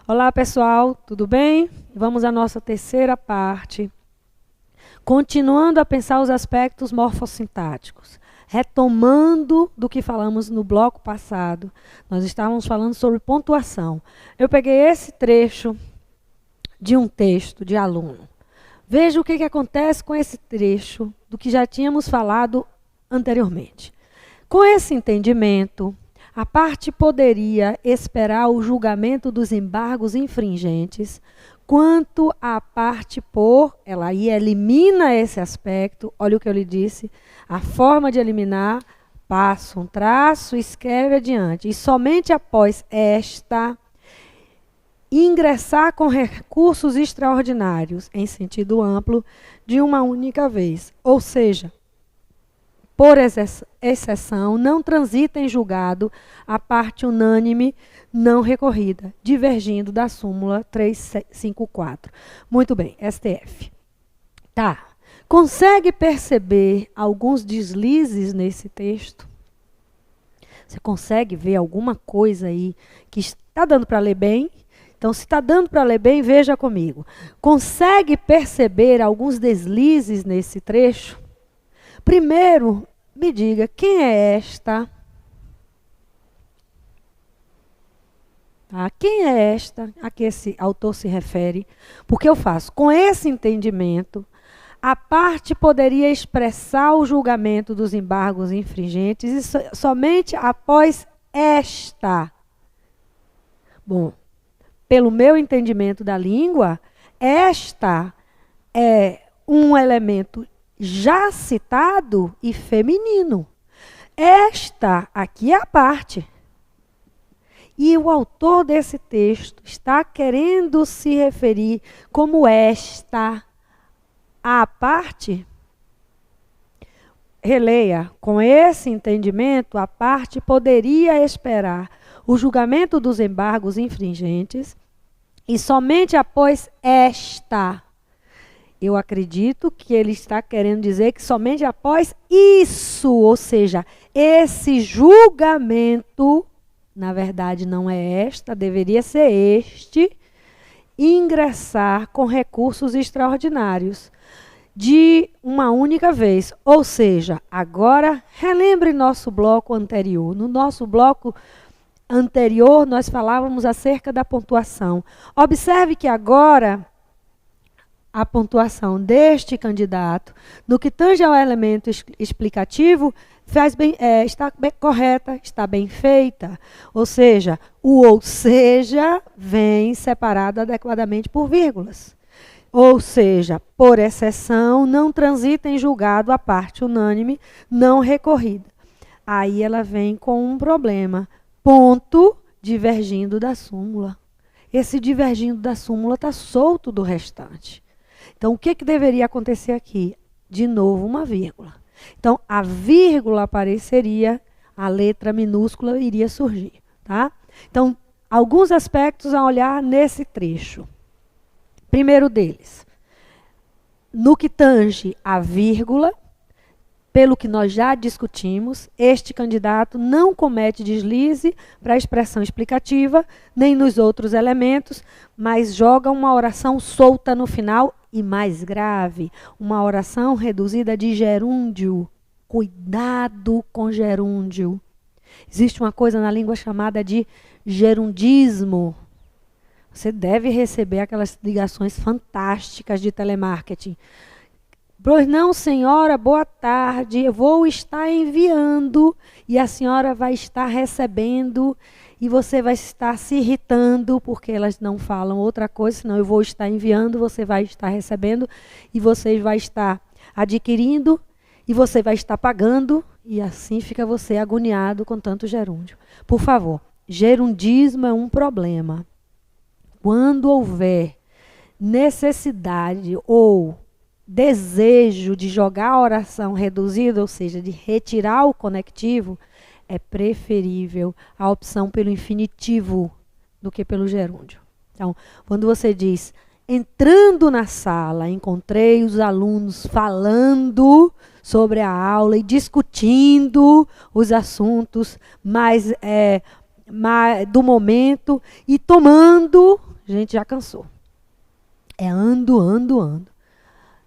Olá, pessoal, tudo bem? Vamos à nossa terceira parte. Continuando a pensar os aspectos morfossintáticos. Retomando do que falamos no bloco passado, nós estávamos falando sobre pontuação. Eu peguei esse trecho de um texto de aluno. Veja o que acontece com esse trecho do que já tínhamos falado anteriormente. Com esse entendimento, a parte poderia esperar o julgamento dos embargos infringentes, quanto à parte por, ela aí elimina esse aspecto, olha o que eu lhe disse, a forma de eliminar, passa um traço, escreve adiante, e somente após esta, ingressar com recursos extraordinários, em sentido amplo, de uma única vez, ou seja, por exceção, não transita em julgado a parte unânime não recorrida, divergindo da súmula 354. Muito bem, STF. Tá. Consegue perceber alguns deslizes nesse texto? Você consegue ver alguma coisa aí que está dando para ler bem? Então, se está dando para ler bem, veja comigo. Consegue perceber alguns deslizes nesse trecho? Primeiro, me diga, quem é esta? Tá? Quem é esta a que esse autor se refere? Porque eu faço, com esse entendimento, a parte poderia expressar o julgamento dos embargos infringentes e somente após esta. Bom, pelo meu entendimento da língua, esta é um elemento já citado e feminino. Esta aqui é a parte. E o autor desse texto está querendo se referir como esta à parte. Releia, com esse entendimento, a parte poderia esperar o julgamento dos embargos infringentes e somente após esta. Eu acredito que ele está querendo dizer que somente após isso, ou seja, esse julgamento, na verdade não é esta, deveria ser este, ingressar com recursos extraordinários de uma única vez. Ou seja, agora relembre nosso bloco anterior. No nosso bloco anterior, nós falávamos acerca da pontuação. Observe que agora a pontuação deste candidato, no que tange ao elemento explicativo, está bem correta, está bem feita. Ou seja, vem separado adequadamente por vírgulas. Ou seja, por exceção, não transita em julgado a parte unânime não recorrida. Aí ela vem com um problema. Ponto divergindo da súmula. Esse divergindo da súmula está solto do restante. Então, o que deveria acontecer aqui? De novo, uma vírgula. Então, a vírgula apareceria, a letra minúscula iria surgir. Tá? Então, alguns aspectos a olhar nesse trecho. Primeiro deles, no que tange a vírgula, pelo que nós já discutimos, este candidato não comete deslize para a expressão explicativa, nem nos outros elementos, mas joga uma oração solta no final e, mais grave, uma oração reduzida de gerúndio. Cuidado com gerúndio. Existe uma coisa na língua chamada de gerundismo. Você deve receber aquelas ligações fantásticas de telemarketing. Pois não, senhora, boa tarde, eu vou estar enviando e a senhora vai estar recebendo e você vai estar se irritando porque elas não falam outra coisa, senão eu vou estar enviando, você vai estar recebendo e você vai estar adquirindo e você vai estar pagando e assim fica você agoniado com tanto gerúndio. Por favor, gerundismo é um problema. Quando houver necessidade ou desejo de jogar a oração reduzida, ou seja, de retirar o conectivo, é preferível a opção pelo infinitivo do que pelo gerúndio. Então, quando você diz, entrando na sala, encontrei os alunos falando sobre a aula e discutindo os assuntos mais do momento e tomando a gente já cansou. É ando, ando, ando.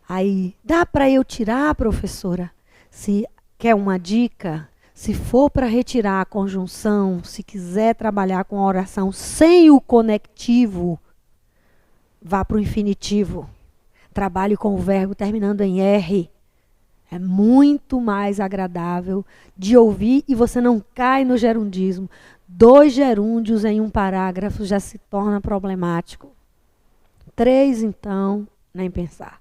Aí, dá para eu tirar, professora? Se quer uma dica, se for para retirar a conjunção, se quiser trabalhar com a oração sem o conectivo, vá para o infinitivo. Trabalhe com o verbo terminando em R. É muito mais agradável de ouvir e você não cai no gerundismo. 2 gerúndios em um parágrafo já se torna problemático. 3, então, nem pensar.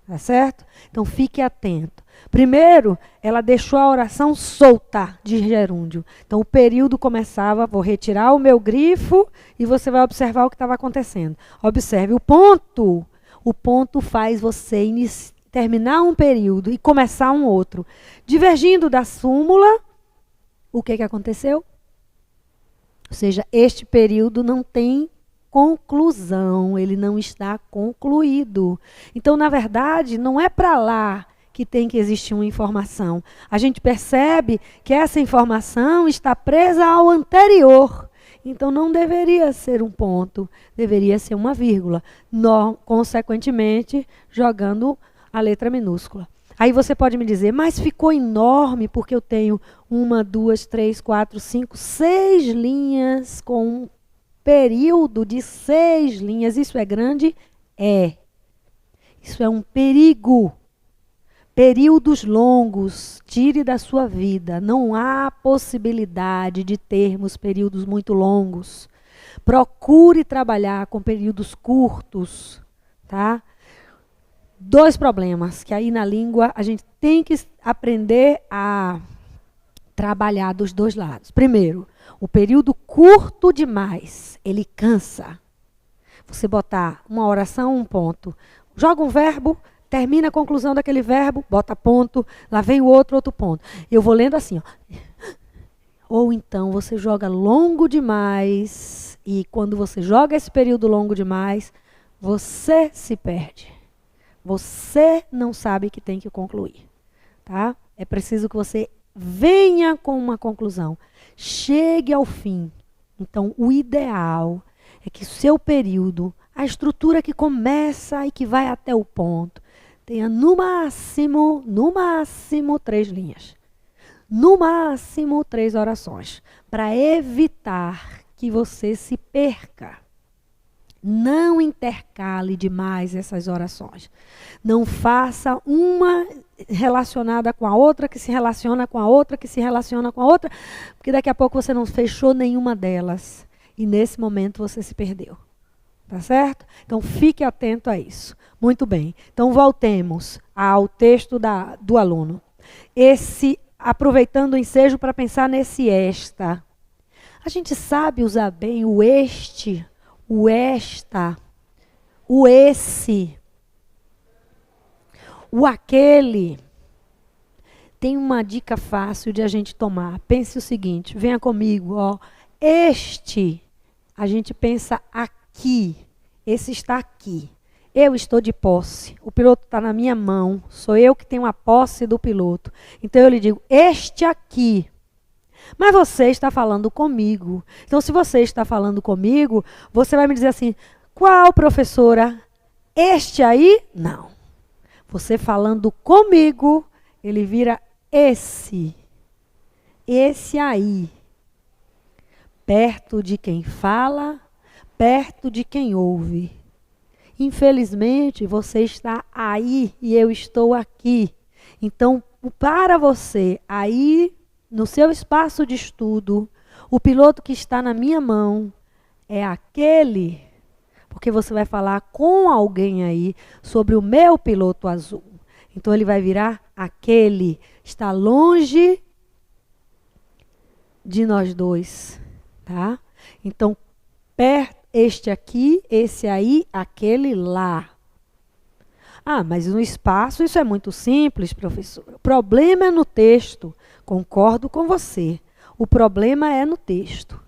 Tá certo? Então, fique atento. Primeiro, ela deixou a oração solta de gerúndio. Então, o período começava, vou retirar o meu grifo e você vai observar o que estava acontecendo. Observe, o ponto faz você terminar um período e começar um outro. Divergindo da súmula, o que aconteceu? Ou seja, este período não tem conclusão, ele não está concluído. Então, na verdade, não é para lá que tem que existir uma informação. A gente percebe que essa informação está presa ao anterior. Então, não deveria ser um ponto, deveria ser uma vírgula. Consequentemente, jogando a letra minúscula. Aí você pode me dizer, mas ficou enorme porque eu tenho 1, 2, 3, 4, 5, 6 linhas com um período de 6 linhas. Isso é grande? É. Isso é um perigo. Períodos longos, tire da sua vida. Não há possibilidade de termos períodos muito longos. Procure trabalhar com períodos curtos, tá? 2 problemas, que aí na língua a gente tem que aprender a trabalhar dos 2 lados. Primeiro, o período curto demais, ele cansa. Você botar uma oração, um ponto. Joga um verbo, termina a conclusão daquele verbo, bota ponto, lá vem o outro ponto. Eu vou lendo assim, ó. Ou então você joga longo demais, e quando você joga esse período longo demais, você se perde. Você não sabe que tem que concluir. Tá? É preciso que você venha com uma conclusão. Chegue ao fim. Então, o ideal é que o seu período, a estrutura que começa e que vai até o ponto, tenha no máximo 3 linhas. No máximo 3 orações. Para evitar que você se perca. Não intercale demais essas orações. Não faça uma relacionada com a outra, que se relaciona com a outra, que se relaciona com a outra, porque daqui a pouco você não fechou nenhuma delas. E nesse momento você se perdeu. Tá certo? Então fique atento a isso. Muito bem. Então voltemos ao texto do aluno. Aproveitando o ensejo para pensar nesse esta. A gente sabe usar bem o este, o esta, o esse, o aquele. Tem uma dica fácil de a gente tomar. Pense o seguinte, venha comigo, ó. Este, a gente pensa aqui. Esse está aqui. Eu estou de posse. O piloto está na minha mão. Sou eu que tenho a posse do piloto. Então eu lhe digo, este aqui. Mas você está falando comigo. Então, se você está falando comigo, você vai me dizer assim, qual, professora? Este aí? Não. Você falando comigo, ele vira esse. Esse aí. Perto de quem fala, perto de quem ouve. Infelizmente, você está aí e eu estou aqui. Então, para você, aí, no seu espaço de estudo, o piloto que está na minha mão é aquele, porque você vai falar com alguém aí sobre o meu piloto azul. Então, ele vai virar aquele. Está longe de nós dois, tá? Então, este aqui, esse aí, aquele lá. Ah, mas no espaço isso é muito simples, professor. O problema é no texto. Concordo com você. O problema é no texto.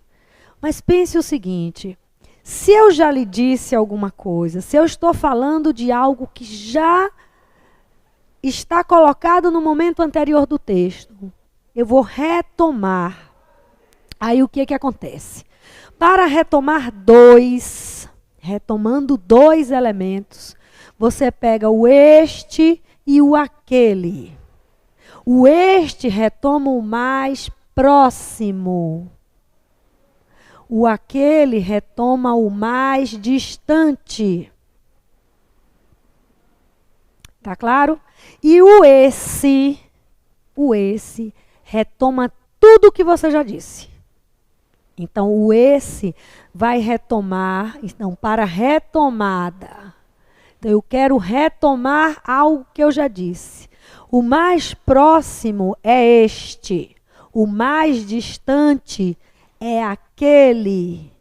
Mas pense o seguinte, se eu já lhe disse alguma coisa, se eu estou falando de algo que já está colocado no momento anterior do texto, eu vou retomar. Aí o que acontece? Para retomar 2, retomando dois elementos, você pega o este e o aquele. O este retoma o mais próximo. O aquele retoma o mais distante. Tá claro? E o esse retoma tudo o que você já disse. Então, o esse vai retomar, então, para retomada. Então, eu quero retomar algo que eu já disse. O mais próximo é este. O mais distante é aquele.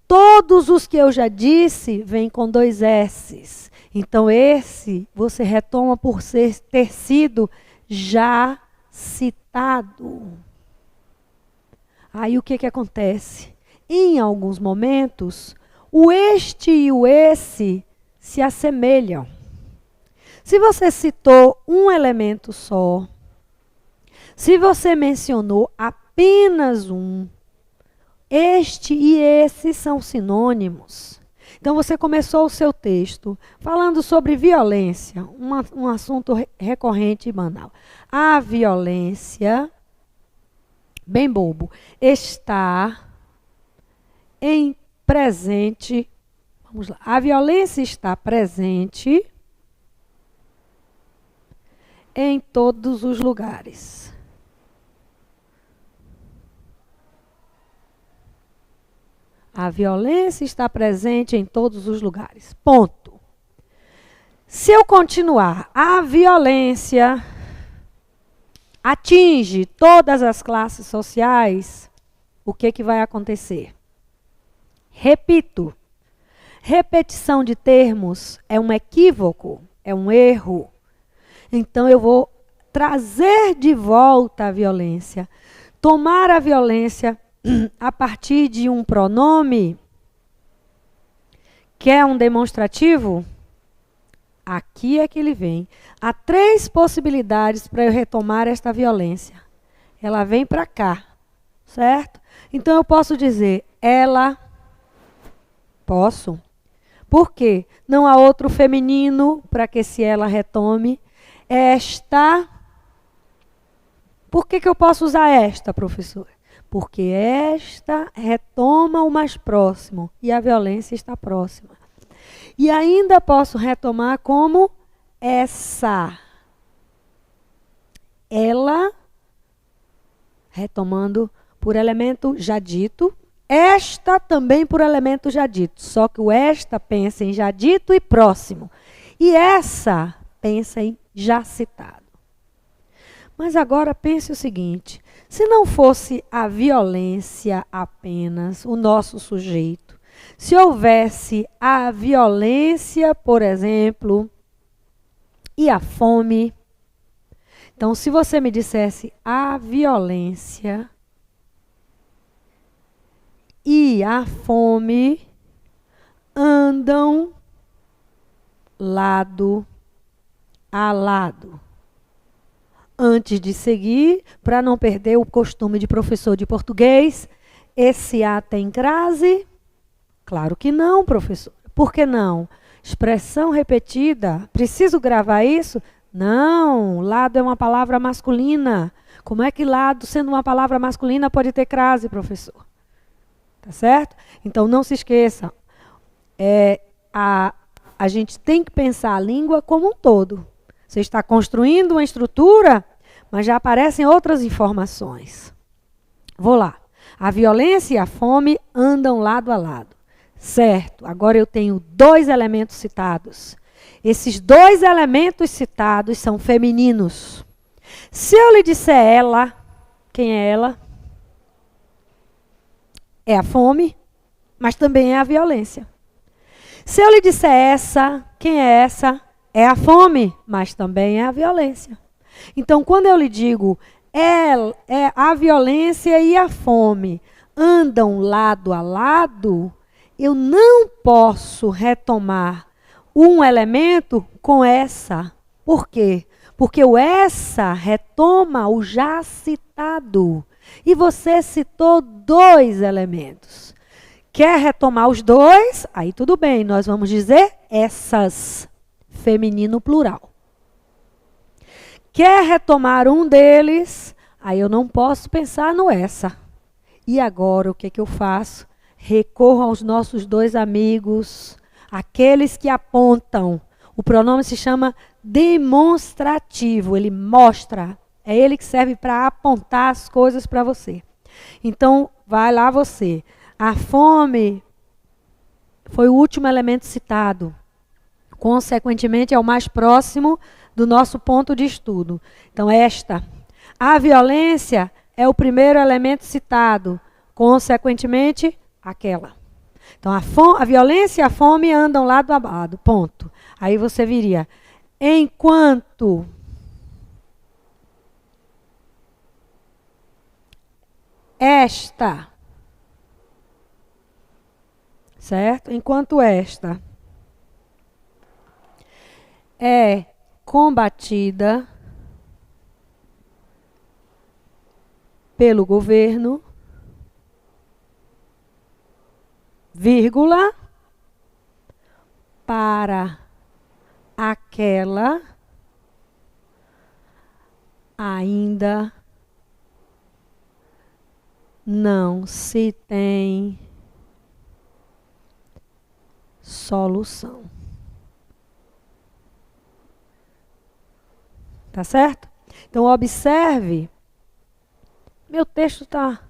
Todos os que eu já disse vêm com dois S's. Então, esse você retoma por ter sido já citado. Aí o que acontece? Em alguns momentos, o este e o esse se assemelham. Se você citou um elemento só, se você mencionou apenas um, este e esse são sinônimos. Então, você começou o seu texto falando sobre violência, um assunto recorrente e banal. A violência, bem bobo, está em presente. Vamos lá. A violência está presente em todos os lugares. A violência está presente em todos os lugares. Ponto. Se eu continuar, a violência atinge todas as classes sociais, o que vai acontecer? Repito, repetição de termos é um equívoco, é um erro. Então, eu vou trazer de volta a violência, tomar a violência a partir de um pronome, que é um demonstrativo. Aqui é que ele vem. Há três possibilidades para eu retomar esta violência. Ela vem para cá, certo? Então, eu posso dizer, ela, posso. Por quê? Não há outro feminino para que esse ela retome. Esta, por que eu posso usar esta, professora? Porque esta retoma o mais próximo e a violência está próxima. E ainda posso retomar como essa. Ela, retomando por elemento já dito. Esta também por elemento já dito. Só que o esta pensa em já dito e próximo. E essa pensa em já citado. Mas agora pense o seguinte, se não fosse a violência apenas o nosso sujeito, se houvesse a violência, por exemplo, e a fome, então se você me dissesse a violência e a fome andam lado a lado. Antes de seguir, para não perder o costume de professor de português, esse A tem crase? Claro que não, professor. Por que não? Expressão repetida. Preciso gravar isso? Não, lado é uma palavra masculina. Como é que lado, sendo uma palavra masculina, pode ter crase, professor? Tá certo? Então, não se esqueça. A gente tem que pensar a língua como um todo. Você está construindo uma estrutura, mas já aparecem outras informações. Vou lá. A violência e a fome andam lado a lado. Certo. Agora eu tenho dois elementos citados. Esses dois elementos citados são femininos. Se eu lhe disser ela, quem é ela? É a fome, mas também é a violência. Se eu lhe disser essa, quem é essa? É a fome, mas também é a violência. Então, quando eu lhe digo a violência e a fome andam lado a lado, eu não posso retomar um elemento com essa. Por quê? Porque o essa retoma o já citado. E você citou dois elementos. Quer retomar os dois? Aí tudo bem, nós vamos dizer essas, feminino plural. Quer retomar um deles? Aí eu não posso pensar no essa. E agora o que que eu faço? Recorro aos nossos dois amigos, aqueles que apontam. O pronome se chama demonstrativo, ele mostra. É ele que serve para apontar as coisas para você. Então, vai lá você. A fome foi o último elemento citado. Consequentemente, é o mais próximo do nosso ponto de estudo. Então, esta. A violência é o primeiro elemento citado. Consequentemente, aquela. Então, a violência e a fome andam lado a lado. Ponto. Aí você viria. Enquanto esta, certo? Enquanto esta é combatida pelo governo, vírgula, para aquela ainda não se tem solução. Tá certo? Então, observe. Meu texto está...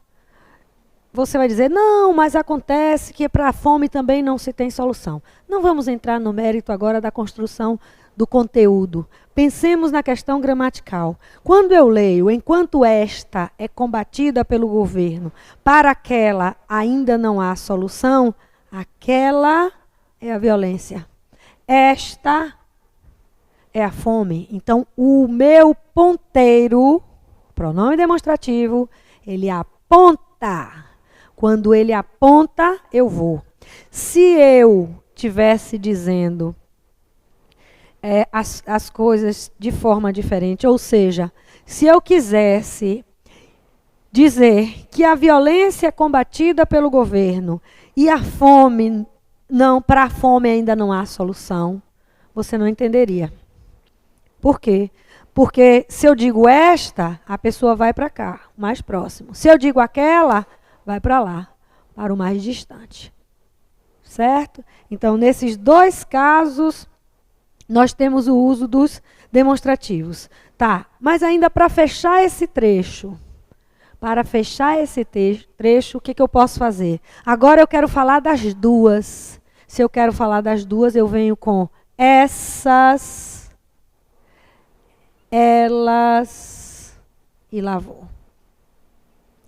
Você vai dizer, não, mas acontece que para a fome também não se tem solução. Não vamos entrar no mérito agora da construção do conteúdo. Pensemos na questão gramatical. Quando eu leio, enquanto esta é combatida pelo governo, para aquela ainda não há solução, aquela é a violência. Esta é a fome. Então, o meu ponteiro, pronome demonstrativo, ele aponta. Quando ele aponta, eu vou. Se eu tivesse dizendo as coisas de forma diferente, ou seja, se eu quisesse dizer que a violência é combatida pelo governo e a fome, não, para a fome ainda não há solução, você não entenderia. Por quê? Porque se eu digo esta, a pessoa vai para cá, mais próximo. Se eu digo aquela, vai para lá, para o mais distante. Certo? Então, nesses dois casos, nós temos o uso dos demonstrativos. Tá, mas ainda para fechar esse trecho, o que eu posso fazer? Agora eu quero falar das duas. Se eu quero falar das duas, eu venho com essas, elas, e lá vou.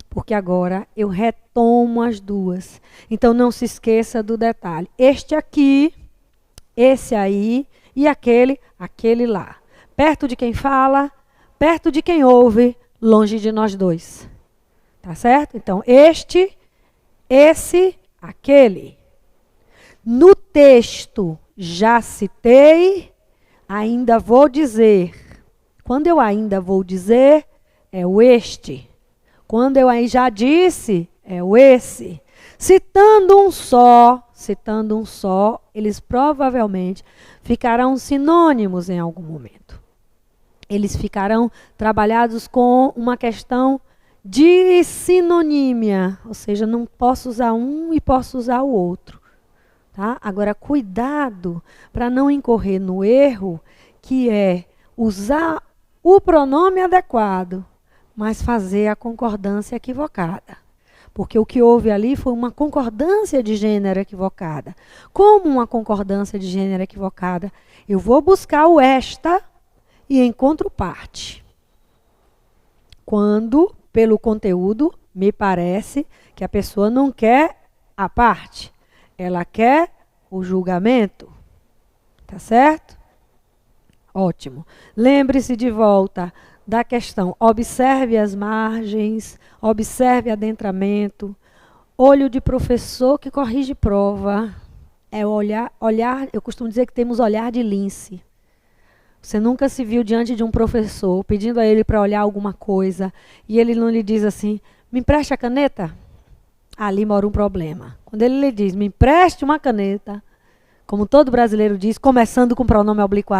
Porque agora eu retomo as duas. Então, não se esqueça do detalhe. Este aqui, esse aí e aquele lá. Perto de quem fala, perto de quem ouve, longe de nós dois. Tá certo? Então, este, esse, aquele. No texto, já citei, ainda vou dizer. Quando eu ainda vou dizer, é o este. Quando eu aí já disse, é o esse. Citando um só, eles provavelmente ficarão sinônimos em algum momento. Eles ficarão trabalhados com uma questão de sinonímia, ou seja, não posso usar um e posso usar o outro. Tá? Agora, cuidado para não incorrer no erro, que é usar o pronome adequado, mas fazer a concordância equivocada. Porque o que houve ali foi uma concordância de gênero equivocada. Como uma concordância de gênero equivocada? Eu vou buscar o esta e encontro parte. Quando, pelo conteúdo, me parece que a pessoa não quer a parte. Ela quer o julgamento. Tá certo? Ótimo. Lembre-se de volta da questão, observe as margens, observe adentramento, olho de professor que corrige prova, é olhar, eu costumo dizer que temos olhar de lince. Você nunca se viu diante de um professor, pedindo a ele para olhar alguma coisa, e ele não lhe diz assim, me empreste a caneta? Ali mora um problema. Quando ele lhe diz, me empreste uma caneta, como todo brasileiro diz, começando com pronome oblíquo,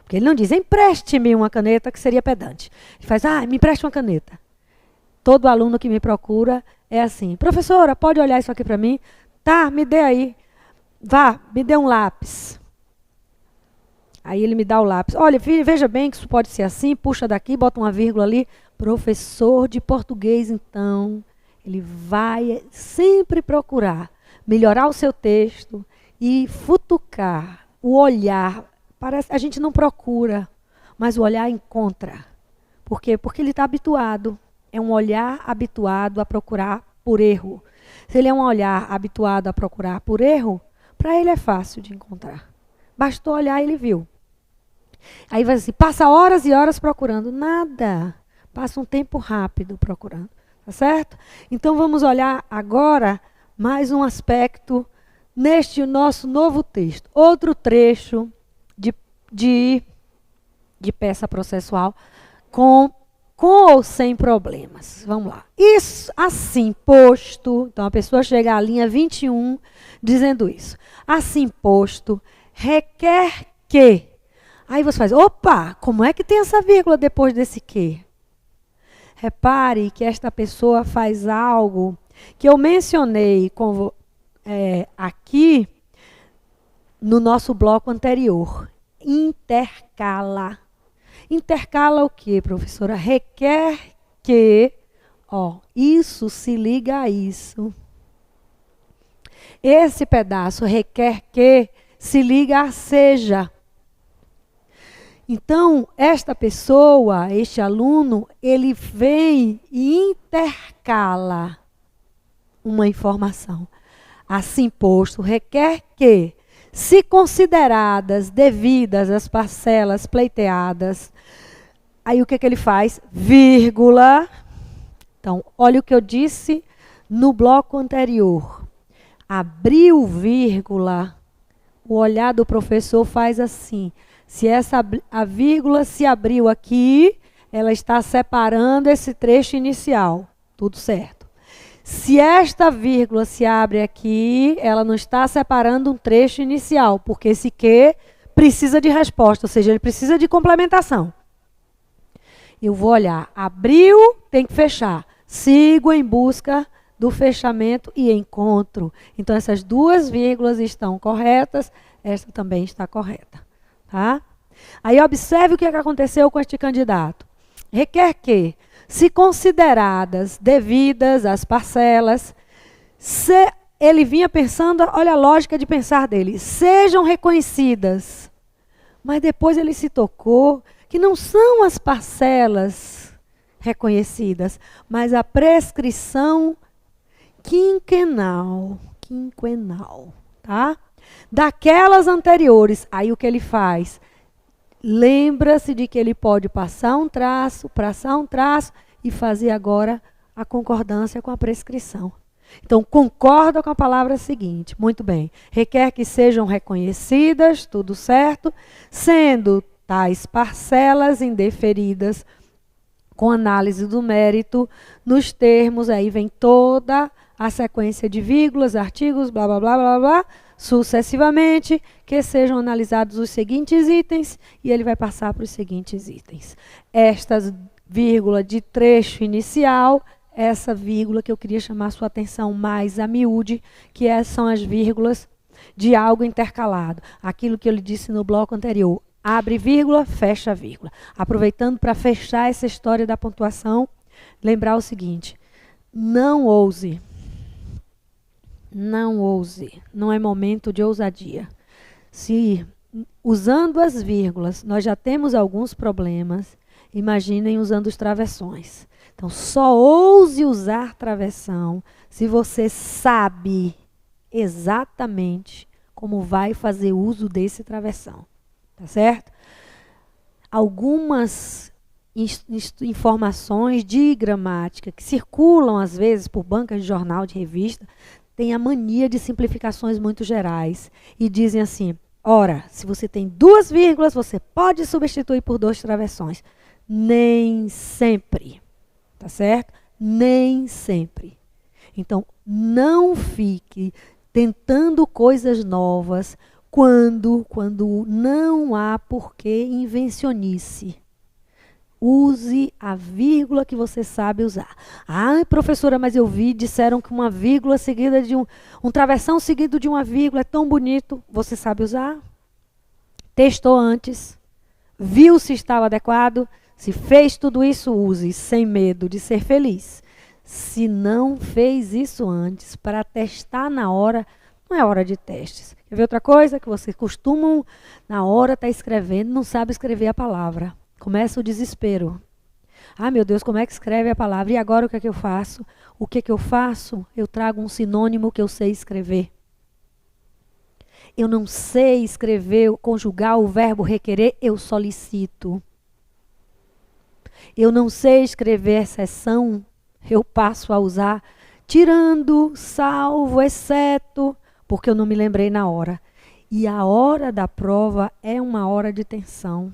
porque ele não diz, empreste-me uma caneta, que seria pedante. Ele faz, me empreste uma caneta. Todo aluno que me procura é assim, professora, pode olhar isso aqui para mim? Tá, me dê aí. Vá, me dê um lápis. Aí ele me dá o lápis. Olha, veja bem que isso pode ser assim, puxa daqui, bota uma vírgula ali. Professor de português, então, ele vai sempre procurar melhorar o seu texto e futucar o olhar. A gente não procura, mas o olhar encontra. Por quê? Porque ele está habituado. É um olhar habituado a procurar por erro. Se ele é um olhar habituado a procurar por erro, para ele é fácil de encontrar. Bastou olhar e ele viu. Aí vai assim, passa horas e horas procurando. Nada. Passa um tempo rápido procurando. Tá certo? Então vamos olhar agora mais um aspecto neste nosso novo texto. Outro trecho de peça processual com ou sem problemas. Vamos lá. Isso assim posto, então a pessoa chega à linha 21 dizendo isso. Assim posto, requer que. Aí você faz, opa, como é que tem essa vírgula depois desse que? Repare que esta pessoa faz algo que eu mencionei aqui no nosso bloco anterior. Intercala. Intercala o quê, professora? Requer que, isso se liga a isso. Esse pedaço requer que se liga a seja. Então, esta pessoa, este aluno, ele vem e intercala uma informação. Assim posto, requer que, se consideradas devidas as parcelas pleiteadas, aí o que ele faz? Vírgula. Então, olha o que eu disse no bloco anterior. Abriu vírgula, o olhar do professor faz assim. Se a vírgula se abriu aqui, ela está separando esse trecho inicial. Tudo certo. Se esta vírgula se abre aqui, ela não está separando um trecho inicial, porque esse que precisa de resposta, ou seja, ele precisa de complementação. Eu vou olhar, abriu, tem que fechar. Sigo em busca do fechamento e encontro. Então, essas duas vírgulas estão corretas, esta também está correta. Tá? Aí, observe o que aconteceu com este candidato. Requer que, se consideradas devidas as parcelas, ele vinha pensando, olha a lógica de pensar dele, sejam reconhecidas. Mas depois ele se tocou que não são as parcelas reconhecidas, mas a prescrição quinquenal, tá? Daquelas anteriores. Aí o que ele faz? Lembra-se de que ele pode passar um traço e fazer agora a concordância com a prescrição. Então, concorda com a palavra seguinte. Muito bem. Requer que sejam reconhecidas, tudo certo, sendo tais parcelas indeferidas com análise do mérito nos termos, aí vem toda a sequência de vírgulas, artigos, blá, blá, blá, blá, blá, sucessivamente, que sejam analisados os seguintes itens, e ele vai passar para os seguintes itens. Esta vírgula de trecho inicial, essa vírgula que eu queria chamar a sua atenção mais a miúde, que são as vírgulas de algo intercalado. Aquilo que eu lhe disse no bloco anterior. Abre vírgula, fecha vírgula. Aproveitando para fechar essa história da pontuação, lembrar o seguinte, não ouse, não é momento de ousadia. Se, usando as vírgulas, nós já temos alguns problemas, imaginem usando os travessões. Então, só ouse usar travessão se você sabe exatamente como vai fazer uso desse travessão. Tá certo? Algumas informações de gramática que circulam, às vezes, por bancas de jornal, de revista, têm a mania de simplificações muito gerais. E dizem assim, ora, se você tem duas vírgulas, você pode substituir por dois travessões. Nem sempre. Tá certo? Nem sempre. Então, não fique tentando coisas novas quando não há porquê invencionice. Use a vírgula que você sabe usar. Ah, professora, mas eu vi, disseram que uma vírgula seguida de um travessão seguido de uma vírgula é tão bonito. Você sabe usar? Testou antes? Viu se estava adequado? Se fez tudo isso, use, sem medo de ser feliz. Se não fez isso antes, para testar na hora, não é hora de testes. Quer ver outra coisa? Que vocês costumam, na hora, estar escrevendo, não sabe escrever a palavra. Começa o desespero. Ah, meu Deus, como é que escreve a palavra? E agora o que é que eu faço? O que é que eu faço? Eu trago um sinônimo que eu sei escrever. Eu não sei escrever, conjugar o verbo requerer, eu solicito. Eu não sei escrever exceção, eu passo a usar tirando, salvo, exceto, porque eu não me lembrei na hora. E a hora da prova é uma hora de tensão.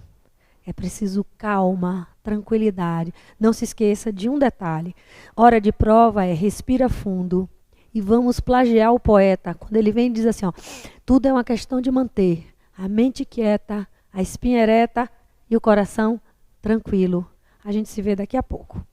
É preciso calma, tranquilidade. Não se esqueça de um detalhe. Hora de prova é respira fundo. E vamos plagiar o poeta. Quando ele vem e diz assim, ó, tudo é uma questão de manter a mente quieta, a espinha ereta e o coração tranquilo. A gente se vê daqui a pouco.